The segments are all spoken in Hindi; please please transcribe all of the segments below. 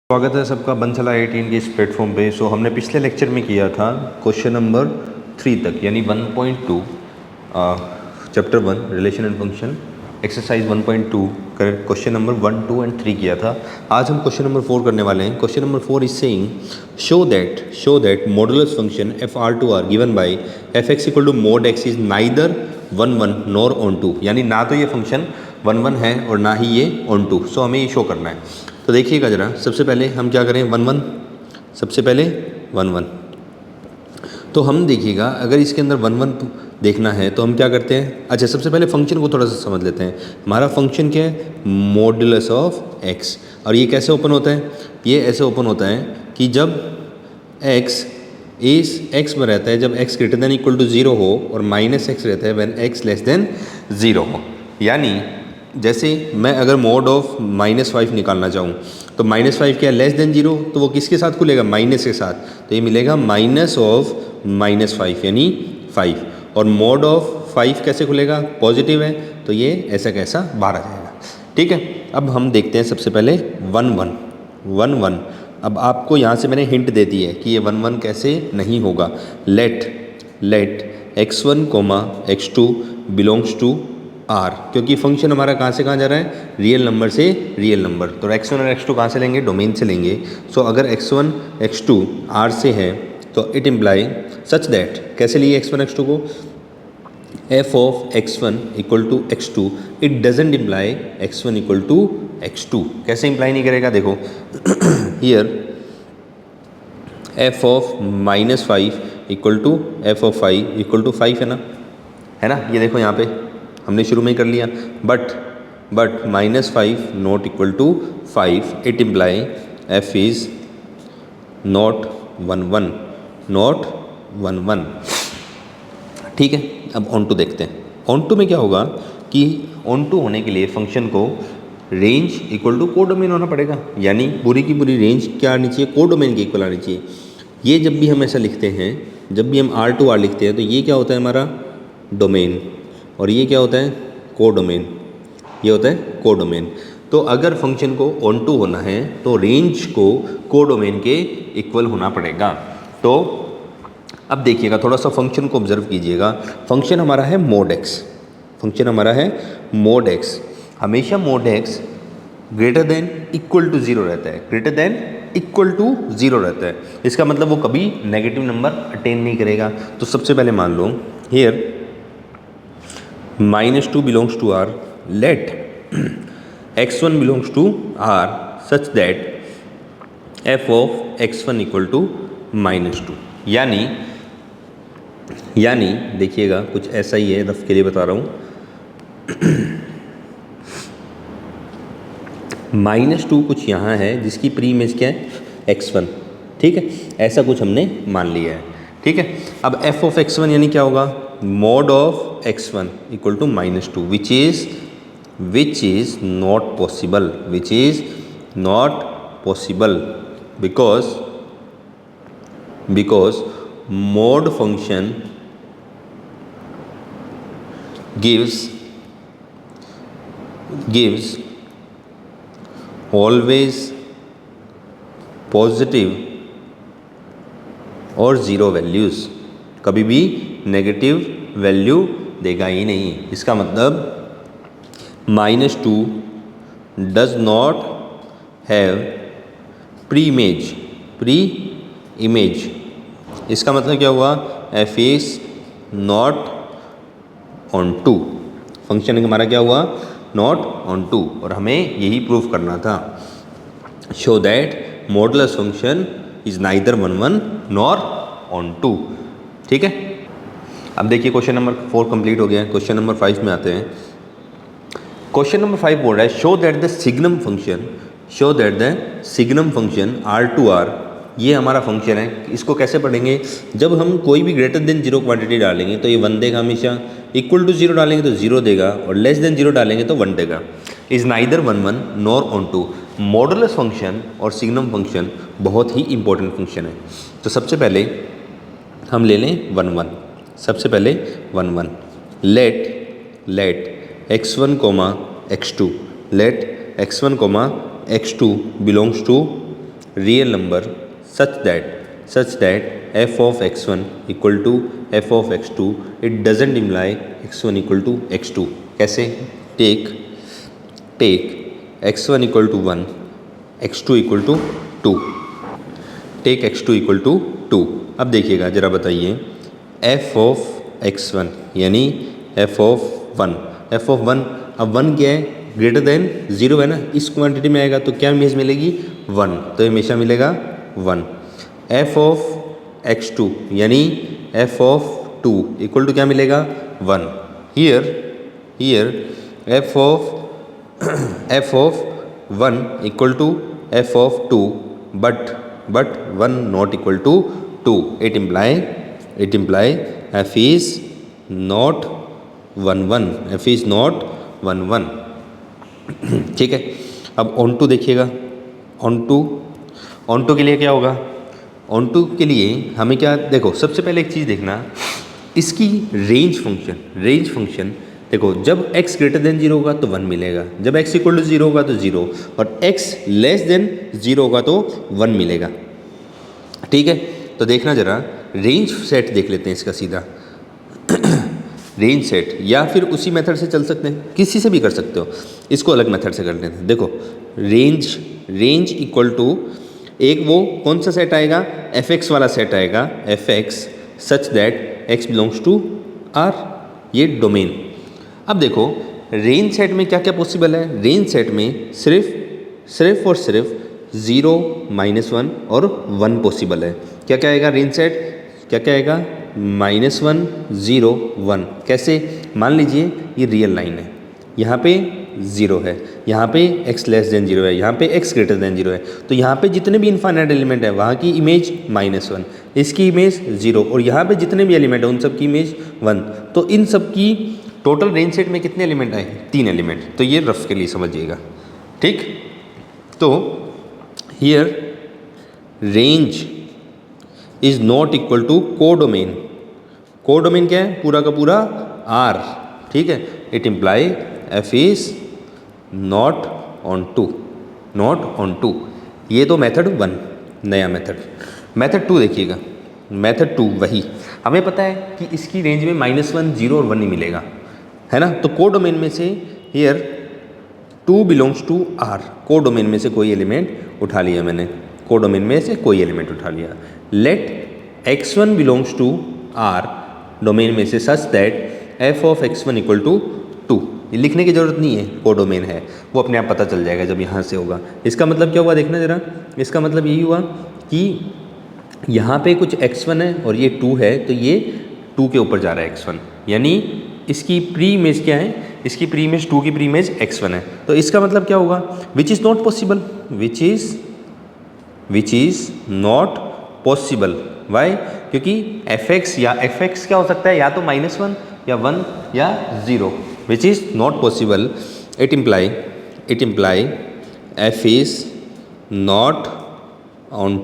स्वागत है सबका बंसला 18 के इस प्लेटफॉर्म पे। हमने पिछले लेक्चर में किया था क्वेश्चन नंबर 3 तक, यानी 1.2 chapter 1 relation and function exercise 1.2 question number 1, 2 and 3 किया था। आज हम क्वेश्चन नंबर 4 करने वाले हैं। Question number 4 is saying show that modulus function F R to R given by F x equal to mod X is neither 1 nor onto, यानी ना तो ये फंक्शन 1 है और ना ही ये ऑन टू। सो हमें ये शो करना है। तो देखिएगा ज़रा, सबसे पहले हम क्या करें, 1 सबसे पहले 1 तो हम देखिएगा अगर इसके अंदर 1 देखना है तो हम क्या करते हैं। अच्छा, सबसे पहले फंक्शन को थोड़ा सा समझ लेते हैं। हमारा फंक्शन क्या है, मॉड्यूलस ऑफ एक्स। और ये कैसे ओपन होता है, ये ऐसे ओपन होता है कि जब x इस x में रहता है, जब x greater than equal to 0 हो, और माइनस एक्स रहता है व्हेन x लेस देन 0 हो। यानी जैसे मैं अगर मोड ऑफ -5 निकालना चाहूँ तो -5 क्या लेस देन 0, तो वो किसके साथ खुलेगा, माइनस के साथ। तो ये मिलेगा माइनस ऑफ -5 यानी 5। और मोड ऑफ 5 कैसे खुलेगा, पॉजिटिव है, तो ये ऐसा कैसा बाहर आ जाएगा। ठीक है, अब हम देखते हैं सबसे पहले 1 अब आपको यहाँ से मैंने हिंट दे दी है कि ये 1 कैसे नहीं होगा। Let x1, x2 belongs to r, क्योंकि फंक्शन हमारा कहाँ से कहाँ जा रहा है, रियल नंबर से रियल नंबर। तो x1 और x2 कहाँ से लेंगे, डोमेन से लेंगे। सो अगर x1 x2 r से है तो इट इम्प्लाई सच दैट, कैसे लिए x1 x2 को, f of x1 equal to x2 it doesn't imply x1 equal to x2। कैसे इम्प्लाई नहीं करेगा, देखो here f of -5 equal to f of 5 equal to 5 है ना। ये देखो यहाँ पे हमने शुरू में ही कर लिया। But -5 not equal to 5, it imply f is not 1 ठीक है। अब ऑन टू देखते हैं। ऑन टू में क्या होगा कि ऑन टू होने के लिए फंक्शन को रेंज इक्वल टू कोडोमेन होना पड़ेगा, यानी पूरी की पूरी रेंज क्या आनी चाहिए, कोडोमेन के इक्वल आनी चाहिए। ये जब भी हम ऐसा लिखते हैं, जब भी हम R2 R लिखते हैं, तो ये क्या होता है हमारा डोमेन, और ये क्या होता है कोडोमेन, ये होता है कोडोमेन। तो अगर फंक्शन को ऑन टू होना है तो रेंज को कोडोमेन के इक्वल होना पड़ेगा। तो अब देखिएगा, थोड़ा सा फंक्शन को ऑब्जर्व कीजिएगा। फंक्शन हमारा है मोड एक्स, फंक्शन हमारा है मोड एक्स। हमेशा mod X greater than equal to 0 रहता है, ग्रेटर देन इक्वल टू 0 रहता है। इसका मतलब वो कभी नेगेटिव नंबर अटेन नहीं करेगा। तो सबसे पहले मान लो here -2 belongs to r, let x1 belongs to r such that f of x1 equal to -2। यानी देखिएगा कुछ ऐसा ही है, रफ के लिए बता रहा हूँ। -2 कुछ यहाँ है जिसकी प्री इमेज क्या है, x1। ठीक है, ऐसा कुछ हमने मान लिया है। ठीक है, अब f ऑफ x1 यानी क्या होगा, mod of x1 equal to -2, which is not possible, because mod function gives always positive और 0 वैल्यूज़, कभी भी नेगेटिव वैल्यू देगा ही नहीं। इसका मतलब -2 does not have pre image. इसका मतलब क्या हुआ, f is not onto, function हमारा क्या हुआ, नॉट ऑन टू। और हमें यही प्रूव करना था, show that modulus function is neither 1 nor onto. ठीक है, अब देखिए क्वेश्चन नंबर 4 कंप्लीट हो गया है। क्वेश्चन नंबर 5 में आते हैं। क्वेश्चन नंबर 5 बोल रहा है show that the signum function R2R, ये हमारा फंक्शन है। इसको कैसे पढ़ेंगे, जब हम कोई भी ग्रेटर देन 0 क्वांटिटी डालेंगे तो ये 1 देगा हमेशा, इक्वल टू 0 डालेंगे तो 0 देगा, और लेस देन 0 डालेंगे तो 1 देगा। Is neither 1 nor onto. Modulus function और सिग्नम फंक्शन बहुत ही इंपॉर्टेंट फंक्शन है। तो सबसे पहले हम ले लें 1 सबसे पहले 1 let x1 x2 let x1 x2 belongs to real number such that f of x1 equal to f of x2 it doesn't imply x1 equal to x2. कैसे? take x1 equal to 1, x2 equal to 2, take x2 equal to 2. अब देखिएगा ज़रा बताइए, f of x1 यानी f of 1, अब 1 क्या है? ग्रेटर देन 0 है ना, इस क्वांटिटी में आएगा तो क्या इमेज मिलेगी? 1, तो हमेशा मिलेगा 1. f of x2 यानी f of 2 इक्वल टू क्या मिलेगा? 1. Here f of 1 equal to f of 2 but 1 not equal to 2. it imply f is not 1 1. ठीक है, अब ऑन टू देखिएगा. ऑन टू के लिए क्या होगा? ऑन टू के लिए हमें क्या, देखो सबसे पहले एक चीज़ देखना, इसकी रेंज फंक्शन देखो, जब x ग्रेटर देन 0 होगा तो 1 मिलेगा, जब x इक्वल टू 0 होगा तो 0, और x लेस देन 0 होगा तो 1 मिलेगा. ठीक है, तो देखना ज़रा, रेंज सेट देख लेते हैं इसका सीधा. रेंज सेट, या फिर उसी मेथड से चल सकते हैं, किसी से भी कर सकते हो, इसको अलग मेथड से कर लेते हैं. देखो रेंज इक्वल टू, एक वो कौन सा सेट आएगा? fx वाला सेट आएगा, fx such that x belongs to R, ये डोमेन. अब देखो रेंज सेट में क्या क्या पॉसिबल है? रेंज सेट में सिर्फ और सिर्फ 0, -1 और 1 पॉसिबल है. क्या क्या आएगा रेंज सेट? क्या क्या आएगा? -1 0 1. कैसे? मान लीजिए ये रियल लाइन है, यहाँ पे 0 है, यहाँ पे x लेस देन 0 है, यहाँ पे x ग्रेटर देन 0 है, तो यहाँ पे जितने भी इनफाइनाइट एलिमेंट है वहाँ की इमेज -1, इसकी इमेज 0, और यहाँ पे जितने भी एलिमेंट है उन सब की इमेज 1. तो इन सब की टोटल रेंज सेट में कितने एलिमेंट आए? 3 एलिमेंट. तो ये रफ के लिए समझिएगा. ठीक, तो here range is not equal to codomain. Codomain क्या है? पूरा का पूरा R. ठीक है, it imply f is not onto. ये तो मेथड 1, नया मेथड 2 देखिएगा. मेथड 2 वही, हमें पता है कि इसकी रेंज में -1 0 और 1 ही मिलेगा, है ना. तो कोडोमेन में से here 2 belongs to R, codomain में से कोई एलिमेंट उठा लिया मैंने, let x1 belongs to R domain में से such that f of x1 equal to 2. ये लिखने की ज़रूरत नहीं है, कोडोमेन है, वो अपने आप पता चल जाएगा जब यहाँ से होगा. इसका मतलब क्या हुआ देखना ज़रा, इसका मतलब यही हुआ कि यहाँ पे कुछ x1 है और ये 2 है, तो ये 2 के ऊपर जा रहा है x1, यानी इसकी प्री इमेज क्या है? इसकी प्री इमेज 2 की प्री इमेज x1 है. तो इसका मतलब क्या होगा? Which is not possible, which is not possible. Why? क्योंकि fx क्या हो सकता है? या तो -1 या 1 या 0, which is not possible. It imply f is not on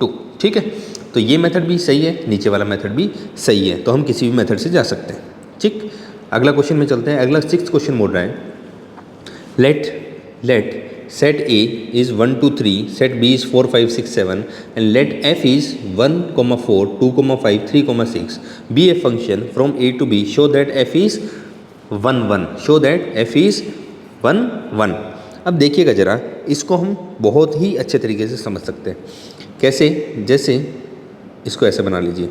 to. ठीक है, तो ये मेथड भी सही है, नीचे वाला मेथड भी सही है, तो हम किसी भी मेथड से जा सकते हैं. ठीक, अगला क्वेश्चन में चलते हैं. अगला 6th क्वेश्चन बोल रहा है, late set A is 1 2 3, set B is 4 5 6 7, and let f is 1 4 2 5 3 6 be a function from A to B. Show that f is 1 1. अब देखिएगा ज़रा, इसको हम बहुत ही अच्छे तरीके से समझ सकते हैं. कैसे? जैसे इसको ऐसे बना लीजिए.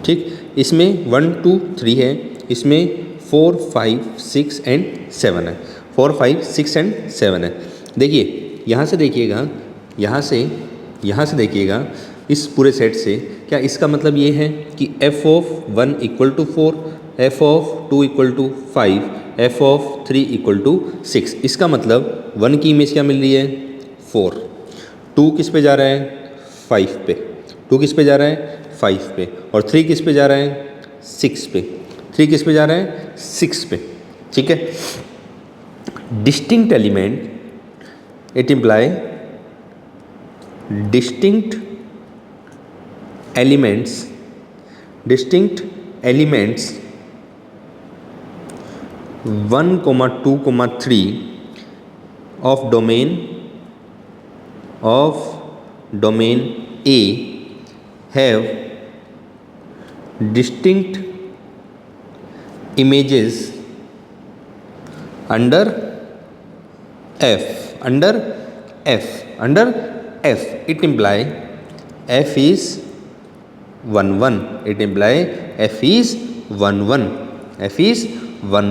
ठीक, इसमें 1 2 3 है, इसमें 4 5 6 एंड 7 है, 4 5 6 एंड 7 है. देखिए यहाँ से देखिएगा इस पूरे सेट से, क्या इसका मतलब ये है कि f of 1 equal to 4, f of 2 equal to 5, f of 3 equal to 6. इसका मतलब 1 की इमेज क्या मिल रही है? 4. 2 किस पे जा रहा है? 5 पे. 2 किस पे जा रहा है? 5 पे. और 3 किस पे जा रहा है? 6 पे. 3 किस पे जा रहा है? 6 पे. ठीक है, distinct element, it imply distinct elements 1 2 3 of domain A have distinct images under f it imply f is 1 1, it imply f is 1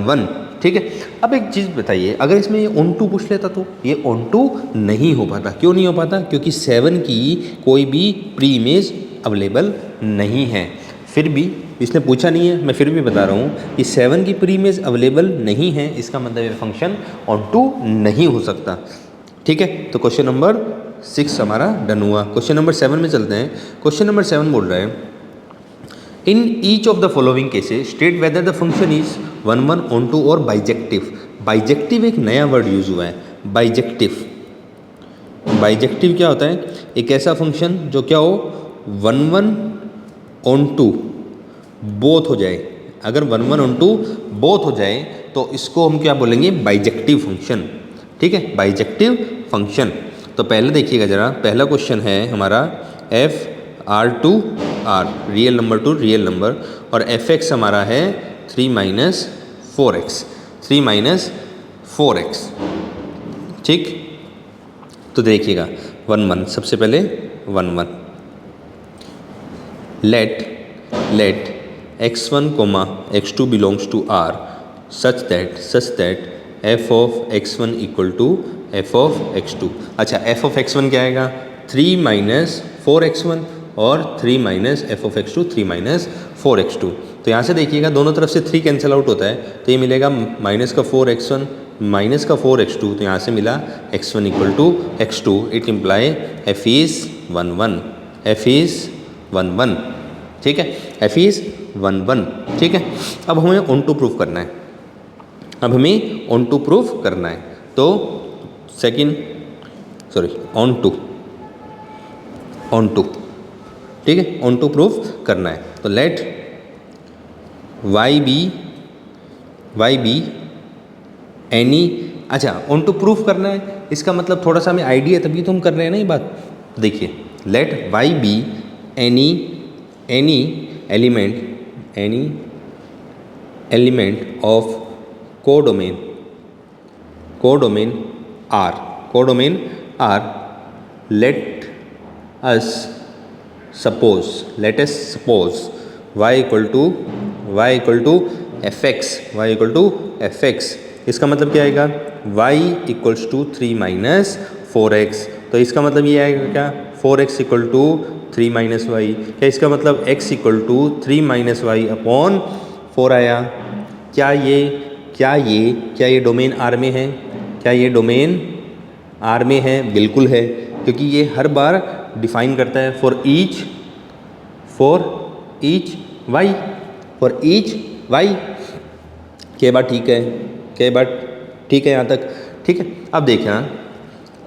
1, ठीक है। अब एक चीज़ बताइए, अगर इसमें ये ऑन टू पूछ लेता तो ये ऑन टू नहीं हो पाता। क्यों नहीं हो पाता? क्योंकि 7 की कोई भी प्री इमेज अवेलेबल नहीं है। फिर भी इसने पूछा नहीं है, मैं फिर भी बता रहा हूँ कि 7 की प्री इमेज अवेलेबल नहीं है, इसका मतलब ये फंक्शन ऑन टू नहीं हो सकता, ठीक है। तो क्वेश्चन नंबर 6 हमारा डन हुआ। क्वेश्चन नंबर 7 में चलते हैं। क्वेश्चन नंबर 7 बोल रहे हैं, in each of the following cases state whether the function is 1 1 onto और बाइजेक्टिव। बाइजेक्टिव एक नया वर्ड यूज हुआ है, बाइजेक्टिव। बाइजेक्टिव क्या होता है? एक ऐसा फंक्शन जो क्या हो 1 1 ऑन टू बोथ हो जाए। अगर 1 1 ऑन टू बोथ हो जाए तो इसको हम क्या बोलेंगे? बाइजेक्टिव फंक्शन, ठीक है, बाइजेक्टिव फंक्शन। तो पहले देखिएगा जरा, पहला क्वेश्चन है हमारा f R to R, real number to real number, और एफ एक्स हमारा है 3 माइनस 4x, 3 माइनस 4x, ठीक। तो देखिएगा 1 1, सबसे पहले 1 1, let x1 comma x2 belongs to R such that f of x1 equal to f of x2। अच्छा, f of x1 क्या आएगा? 3 माइनस 4x1 और 3 minus f of x2 3 minus 4x2। तो यहाँ से देखिएगा दोनों तरफ से 3 कैंसिल आउट होता है, तो ये मिलेगा माइनस का 4x1 माइनस का 4x2, तो यहाँ से मिला x1 equal to x2। It imply f is 1 1, f is 1 1, ठीक है, f इज़ 1 1, ठीक है। अब हमें ऑन टू प्रूफ करना है, अब हमें ऑन टू प्रूफ करना है। तो ऑन टू, ठीक है, ऑन टू प्रूफ करना है। तो लेट y बी एनी, अच्छा ऑन टू प्रूफ करना है, इसका मतलब थोड़ा सा हमें आइडिया है, तभी तो हम कर रहे हैं ना ये बात। देखिए, let y be any element of codomain R, let us suppose y equal to fx, इसका मतलब क्या आएगा? y equals to 3 minus 4x, तो इसका मतलब ये आएगा क्या? 4x equal to 3 minus Y, क्या इसका मतलब x equal to 3 minus y upon 4 आया। क्या ये डोमेन R में है? क्या ये डोमेन R में है? बिल्कुल है, क्योंकि ये हर बार डिफाइन करता है फॉर ईच y। क्या बात ठीक है यहाँ तक, ठीक है। अब देखना,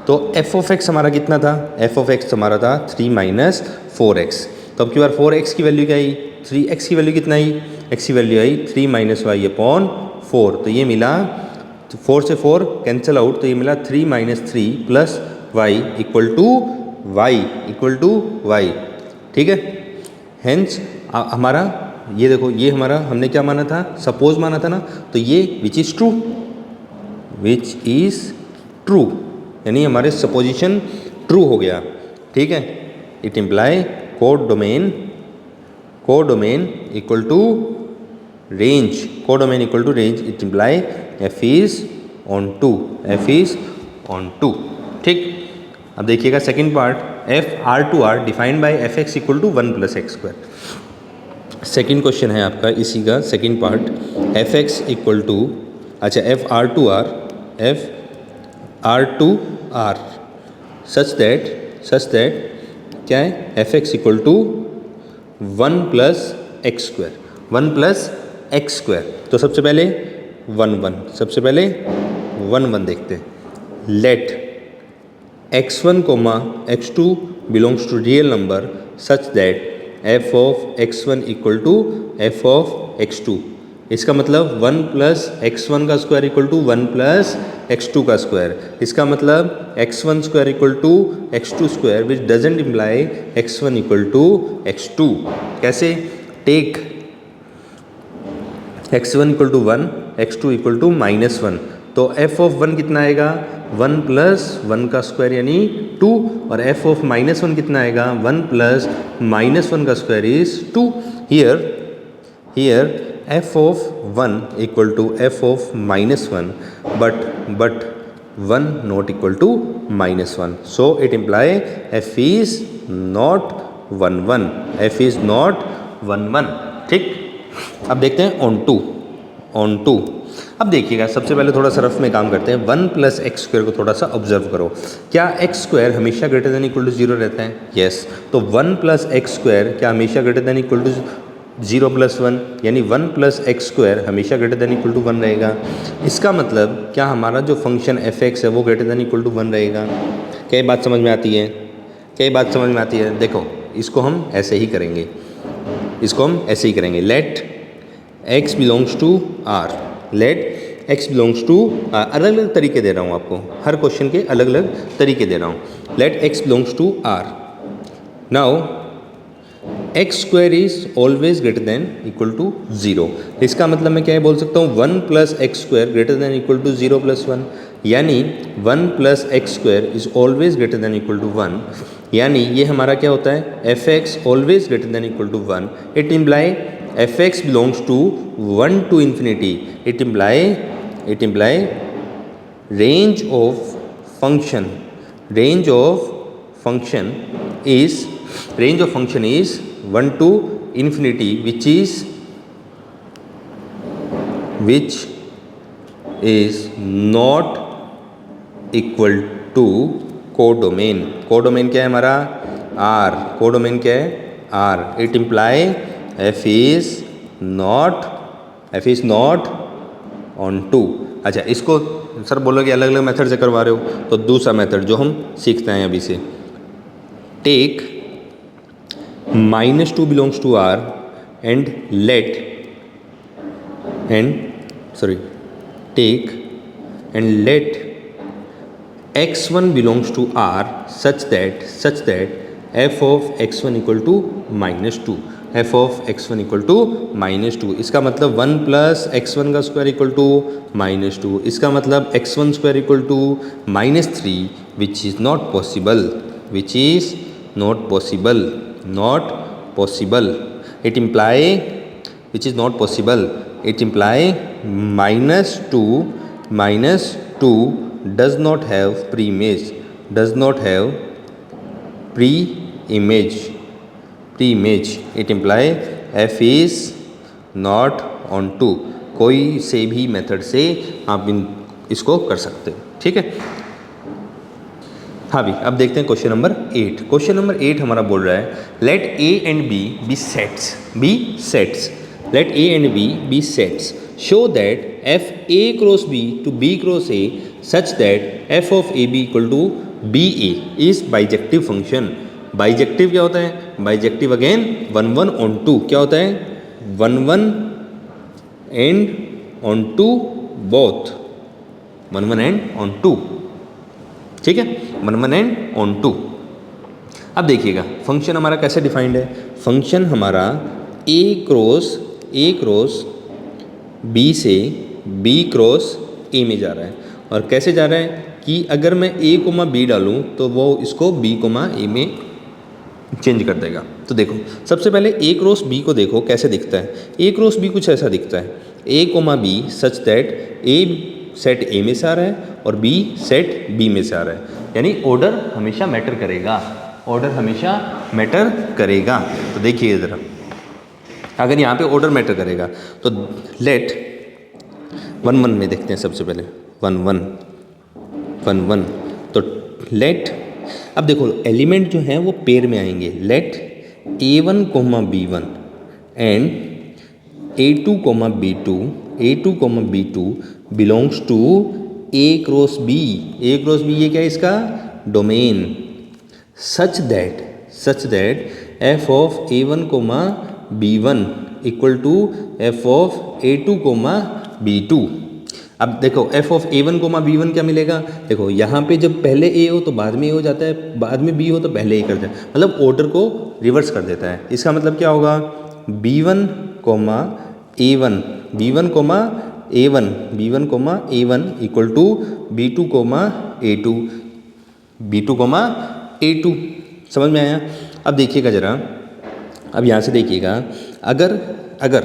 तो f ऑफ x हमारा कितना था? f ऑफ x हमारा था 3 माइनस 4x, तो अब की बार 4x की वैल्यू क्या आई? 3x की वैल्यू कितना आई? x की वैल्यू आई 3 माइनस वाई अपॉन 4, तो ये मिला, तो 4 से 4 कैंसिल आउट, तो ये मिला 3 minus 3 plus y equal to y, ठीक है। हेंस हमारा ये देखो, ये हमारा हमने क्या माना था? सपोज माना था ना, तो ये विच इज़ ट्रू, यानी हमारे सपोजिशन ट्रू हो गया, ठीक है। It imply codomain equal to range, it imply f is onto, ठीक। अब देखिएगा second part, f R2R defined by f x equal to 1 plus x square. Second question है आपका इसी का second part, f x equal to, अच्छा एफ R2R सच दैट क्या है? F x equal to 1 plus x square, तो सबसे पहले 1 1 देखते हैं। Let x1 x2 belongs to real number such that f of x1 equal to f of x2, इसका मतलब 1 प्लस x1 का square equal to 1 plus x2 का स्क्वायर, इसका मतलब x1 square equal to x2 square which doesn't imply x1 equal to x2। कैसे? Take x1 equal to 1, x2 equal to -1, तो f ऑफ 1 कितना आएगा? 1 प्लस 1 का स्क्वायर यानी 2, और f ऑफ -1 कितना आएगा? 1 प्लस -1 का square is 2। Here f of 1 equal to f of -1, but 1 not equal to -1, so it imply f is not 1 1, f is not 1 1। ठीक, अब देखते हैं ऑन टू। अब देखिएगा, सबसे पहले थोड़ा सा रफ में काम करते हैं। 1 प्लस एक्स स्क्वायर को थोड़ा सा ऑब्जर्व करो। क्या एक्स स्क्वायर हमेशा ग्रेटर देन इक्वल टू 0 रहता है? यस। तो 1 प्लस एक्स स्क्वायर क्या हमेशा greater than equal to 0 plus 1, यानी 1 प्लस एक्स स्क्वायर हमेशा ग्रेटर देन इक्वल टू 1 रहेगा। इसका मतलब क्या हमारा जो फंक्शन एफ एक्स है वो ग्रेटर देन इक्वल टू 1 रहेगा? क्या ये बात समझ में आती है? क्या ये बात समझ में आती है? देखो, इसको हम ऐसे ही करेंगे, let x belongs to r, let x belongs to r। अलग अलग तरीके दे रहा हूँ आपको, हर क्वेश्चन के अलग अलग तरीके दे रहा हूँ। Let x belongs to r। Now x square is always greater than equal to 0। इसका मतलब मैं क्या बोल सकता हूँ? 1 plus x square greater than equal to 0 plus 1, यानी 1 plus x square is always greater than equal to 1, यानी ये हमारा क्या होता है? F x always greater than equal to 1। It imply f x belongs to 1 to infinity. It imply range of function is 1 to infinity, which is not equal to codomain. Codomain क्या है हमारा? R। कोडोमेन क्या है? R। It imply f is not on 2। अच्छा, इसको सर बोलोगे अलग अलग मेथड से करवा रहे हो, तो दूसरा मेथड जो हम सीखते हैं अभी से, take -2 belongs to R and let x1 belongs to R such that f of x1 equal to -2, f of x1 equal to -2। इसका मतलब 1 प्लस x1 का स्क्वायर इक्वल टू -2, इसका मतलब x1 square equal to -3, which is not possible। It imply which is not possible. It imply -2 does not have pre-image, It imply f is not on 2। कोई से भी मेथड से आप इसको कर सकते हो, ठीक है। हाँ भी, अब देखते हैं क्वेश्चन नंबर 8। क्वेश्चन नंबर 8 हमारा बोल रहा है let a and b be sets। Let a and b be sets show that f a cross b to b cross a such that f of ab equal to ba is bijective function। Bijective क्या होता है? बाइजेक्टिव अगेन 1 1 on 2 क्या होता है? 1 1 and on 2 both, 1 1 and on 2, ठीक है, 1 1 and on 2। अब देखिएगा फंक्शन हमारा कैसे डिफाइंड है। फंक्शन हमारा a क्रॉस b से b क्रॉस a में जा रहा है, और कैसे जा रहा है कि अगर मैं a कोमा b डालूँ तो वो इसको b कोमा a में चेंज कर देगा। तो देखो, सबसे पहले a क्रॉस b को देखो कैसे दिखता है। a क्रॉस b कुछ ऐसा दिखता है, a comma b such that a set a में से आ रहा है और b सेट b में से आ रहा है, यानी ऑर्डर हमेशा मैटर करेगा। तो देखिए ज़रा, अगर यहाँ पे ऑर्डर मैटर करेगा तो लेट 1 1 में देखते हैं। सबसे पहले 1 1 तो लेट, अब देखो एलिमेंट जो हैं वो पेयर में आएंगे। Let a1 b1 and a2 b2 belongs to a cross b। ये क्या है इसका? Domain. Such that f of a1 b1 equal to f of a2 b2। अब देखो F of A1 comma B1 क्या मिलेगा, देखो यहाँ पे जब पहले ए हो तो बाद में ए हो जाता है, बाद में बी हो तो पहले ए कर देता है, मतलब ऑर्डर को रिवर्स कर देता है। इसका मतलब क्या होगा, B1 comma A1, B1 comma A1, B1 comma A1 equal to B2 comma A2, B2 comma A2। समझ में आया। अब देखिएगा ज़रा, अब यहाँ से देखिएगा, अगर अगर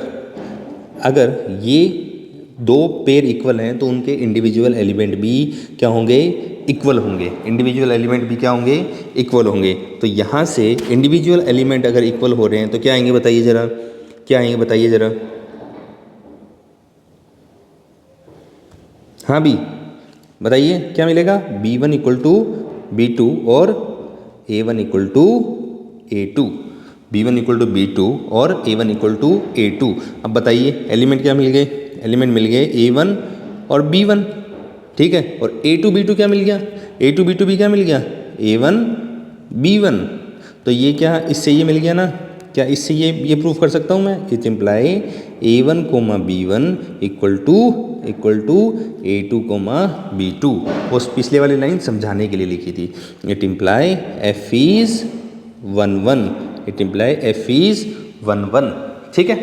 अगर ये दो पेयर इक्वल हैं तो उनके इंडिविजुअल एलिमेंट भी क्या होंगे, इक्वल होंगे। इंडिविजुअल एलिमेंट भी क्या होंगे, इक्वल होंगे। तो यहाँ से इंडिविजुअल एलिमेंट अगर इक्वल हो रहे हैं तो क्या आएंगे बताइए ज़रा, क्या आएंगे बताइए ज़रा। हाँ भी बताइए क्या मिलेगा, B1 इक्वल टू B2 और A1 equal to A2, B1 equal to B2 और A1 इक्वल टू A2। अब बताइए एलिमेंट क्या मिल गए, एलिमेंट मिल गए A1 और B1, ठीक है। और A2 B2 क्या मिल गया, A2 B2 भी क्या मिल गया, A1 B1। तो ये क्या, इससे ये मिल गया ना, क्या इससे ये प्रूफ कर सकता हूँ मैं, it imply A1 comma B1 equal to A2 comma B2। उस पिछले वाली लाइन समझाने के लिए लिखी थी। It imply F is 1 1, it imply F is 1 1, ठीक है,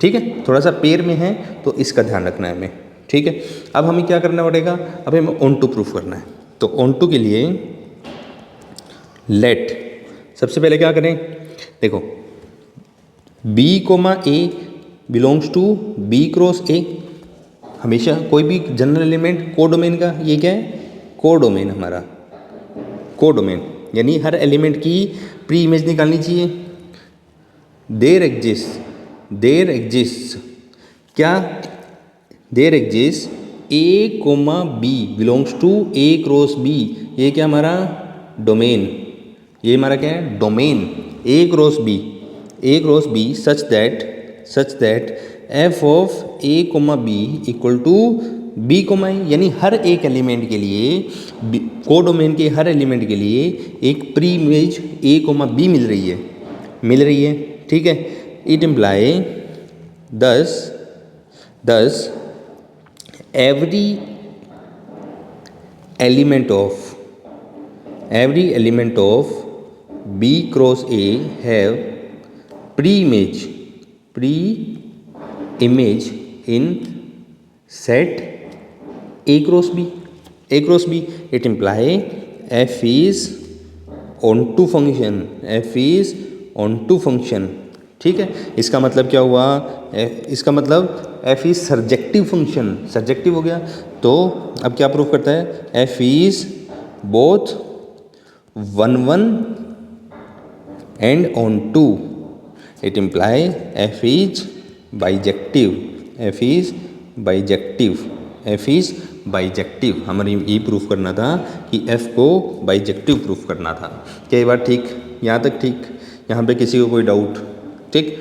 ठीक है। थोड़ा सा पेयर में है तो इसका ध्यान रखना है हमें, ठीक है। अब हमें क्या करना पड़ेगा, अब हमें ऑन टू प्रूफ करना है। तो ऑन टू के लिए लेट, सबसे पहले क्या करें, देखो B comma A belongs to B cross A। हमेशा कोई भी जनरल एलिमेंट कोडोमेन का, ये क्या है, कोडोमेन हमारा, कोडोमेन यानी हर एलिमेंट की प्री इमेज निकालनी चाहिए। देयर एग्जिस्ट क्या, there exist A comma B belongs to A cross B। ये क्या हमारा डोमेन, ये हमारा क्या है domain, A cross B such that F of A comma B equal to B comma A, यानी हर एक एलिमेंट के लिए, कोडोमेन के हर एलिमेंट के लिए एक pre image A comma B मिल रही है, ठीक है। It imply this every element of B cross A have pre-image in set A cross B। It imply F is onto function, ठीक है। इसका मतलब क्या हुआ, इसका मतलब F is surjective function, surjective हो गया। तो अब क्या प्रूफ करता है, F is both 1 1 and onto. It imply F is bijective. हमारी ये प्रूफ करना था कि F को बाइजेक्टिव प्रूफ करना था। क्या ये बात ठीक, यहाँ तक ठीक, यहाँ पे किसी को कोई डाउट, ठीक।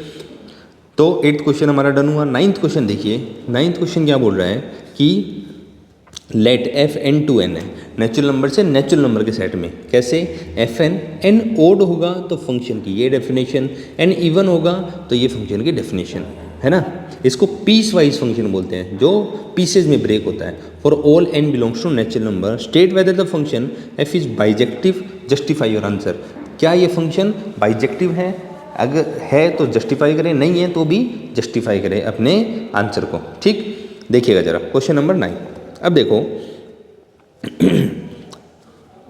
तो 8th क्वेश्चन हमारा डन हुआ। 9th क्वेश्चन देखिए, 9th क्वेश्चन क्या बोल रहा है कि let f n to n है, नेचुरल नंबर से नेचुरल नंबर के सेट में। कैसे, एफ एन ओड होगा तो फंक्शन की ये डेफिनेशन, एन इवन होगा तो ये फंक्शन की डेफिनेशन है ना। इसको पीस वाइज फंक्शन बोलते हैं, जो पीसेज में ब्रेक होता है। For all n belongs to natural number state whether the function f is bijective, justify your answer. क्या ये फंक्शन बाइजेक्टिव है, अगर है तो जस्टिफाई करें, नहीं है तो भी जस्टिफाई करें अपने आंसर को, ठीक। देखिएगा जरा क्वेश्चन नंबर 9। अब देखो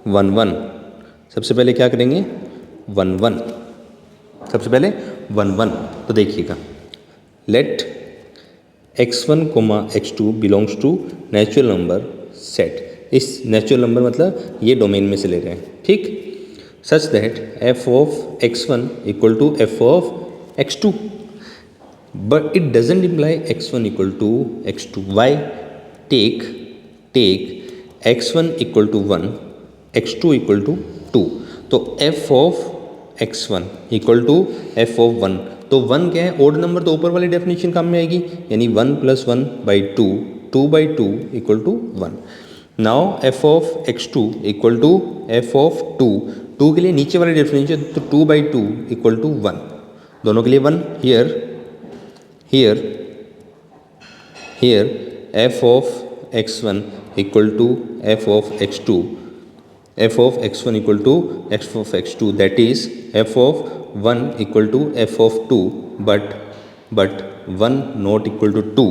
1 1, सबसे पहले क्या करेंगे 1 1, सबसे पहले 1 1। तो देखिएगा let x1 x2 belongs to natural number set. इस नेचुरल नंबर मतलब ये डोमेन में से ले रहे हैं, ठीक। such that f of x1 equal to f of x2, but it doesn't imply x1 equal to x2. Why? Take x1 equal to 1, x2 equal to 2. तो f of x1 equal to f of 1, तो 1 क्या है, ओड नंबर, तो ऊपर वाली डेफिनेशन काम में आएगी, यानी 1 + 1 / 2, 2 / 2 equal to 1. Now f of x2 equal to f of 2, 2 के लिए नीचे वाली डेफिनेशन, तो 2 / 2 equal to 1, दोनों के लिए 1। Here f of x1 equal to f of x2, f of x1 equal to f of x2, that is f of 1 equal to f of 2, but 1 not equal to 2,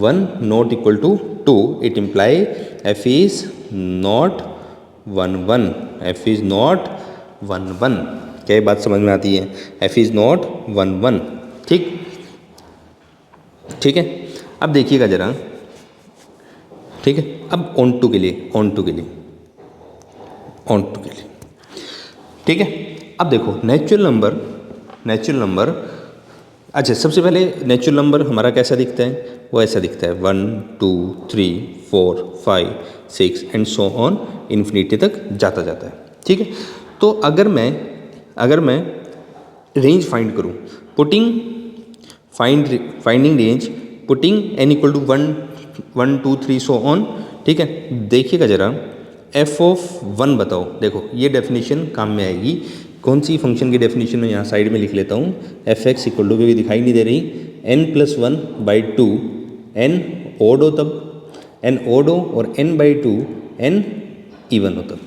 1 not equal to 2, it imply f is not 1 1, f is not 1 1। क्या ये बात समझ में आती है? F is not 1 1। ठीक है। अब देखिएगा जरा, ठीक है। अब ऑन टू के लिए ठीक है। अब देखो नेचुरल नंबर, अच्छा सबसे पहले नेचुरल नंबर हमारा कैसा दिखता है? वो ऐसा दिखता है 1 2 3 4 5 6 एंड सो ऑन, इन्फिनिटी तक जाता है। ठीक है। तो अगर मैं रेंज फाइंड करूँ, finding range, putting n equal to 1 2 3 so on, ठीक है। देखिएगा जरा, एफ ऑफ 1 बताओ। देखो ये डेफिनेशन काम में आएगी। कौन सी फंक्शन की डेफिनेशन में यहाँ साइड में लिख लेता हूँ, एफ एक्स इक्वल टू, भी दिखाई नहीं दे रही, n+1/2, n ओड हो तब, n ओड हो, और n/2 n इवन हो तब।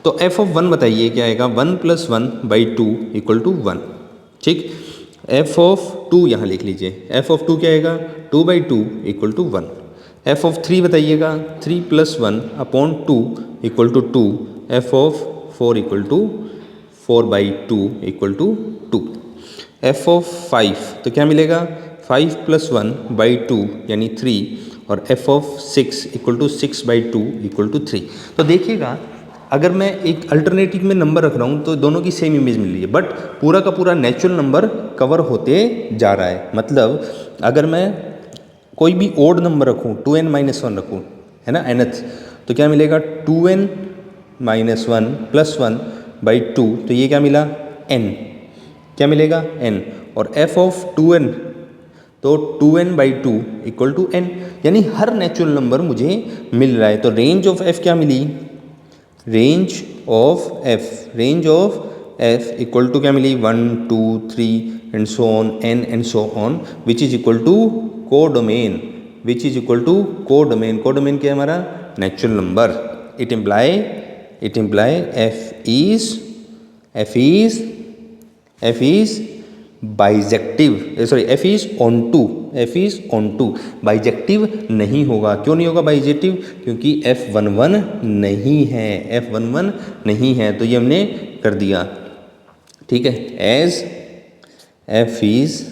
तो एफ ऑफ 1 बताइए क्या आएगा? 1+1/2 इक्वल टू 1। ठीक। एफ ऑफ 2 यहाँ लिख लीजिए, एफ ऑफ 2 क्या आएगा? 2/2 इक्वल टू 1। एफ ऑफ 3 बताइएगा, 3+1/2 equal to 2। F of 4 equal to 4/2 equal to 2। F of 5 तो क्या मिलेगा? 5+1/2 यानी 3, और f of 6 equal to 6/2 equal to 3। तो देखिएगा, अगर मैं एक अल्टरनेटिव में नंबर रख रहा हूँ तो दोनों की सेम इमेज मिल रही है, बट पूरा का पूरा नेचुरल नंबर कवर होते जा रहा है। मतलब अगर मैं कोई भी ओड नंबर रखूँ, 2n-1 रखूँ, है ना, nth, तो क्या मिलेगा? 2n-1 + 1/2, तो ये क्या मिला? n। क्या मिलेगा? n। और f ऑफ 2n, तो 2n/2 इक्वल टू n, यानी हर नेचुरल नंबर मुझे मिल रहा है। तो रेंज ऑफ f क्या मिली? Range of f equal to क्या मिली? 1 2 3 and so on, n and so on, which is equal to codomain, codomain क्या है हमारा? Natural number. It imply f is bijective, sorry f is onto, bijective नहीं होगा। क्यों नहीं होगा बाइजेक्टिव? क्योंकि f11 नहीं है, तो ये हमने कर दिया। ठीक है। As f is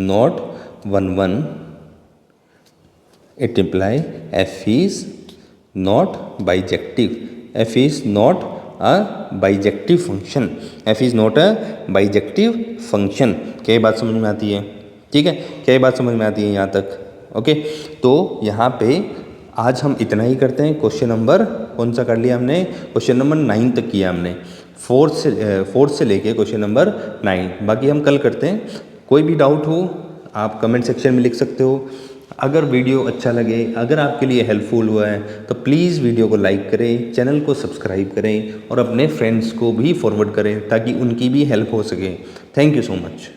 not 1 1, it imply f is not bijective, f is not a bijective function, f is not a bijective function. क्या ये बात समझ में आती है? ठीक है। क्या ये बात समझ में आती है यहाँ तक? ओके। तो यहाँ पे आज हम इतना ही करते हैं। क्वेश्चन नंबर कौन सा कर लिया हमने? क्वेश्चन नंबर 9 तक किया हमने, फोर्थ से लेके क्वेश्चन नंबर 9। बाकी हम कल करते हैं। कोई भी डाउट हो आप कमेंट सेक्शन में लिख सकते हो। अगर वीडियो अच्छा लगे, अगर आपके लिए हेल्पफुल हुआ है, तो प्लीज़ वीडियो को लाइक करें, चैनल को सब्सक्राइब करें, और अपने फ्रेंड्स को भी फॉरवर्ड करें ताकि उनकी भी हेल्प हो सके। Thank you so much.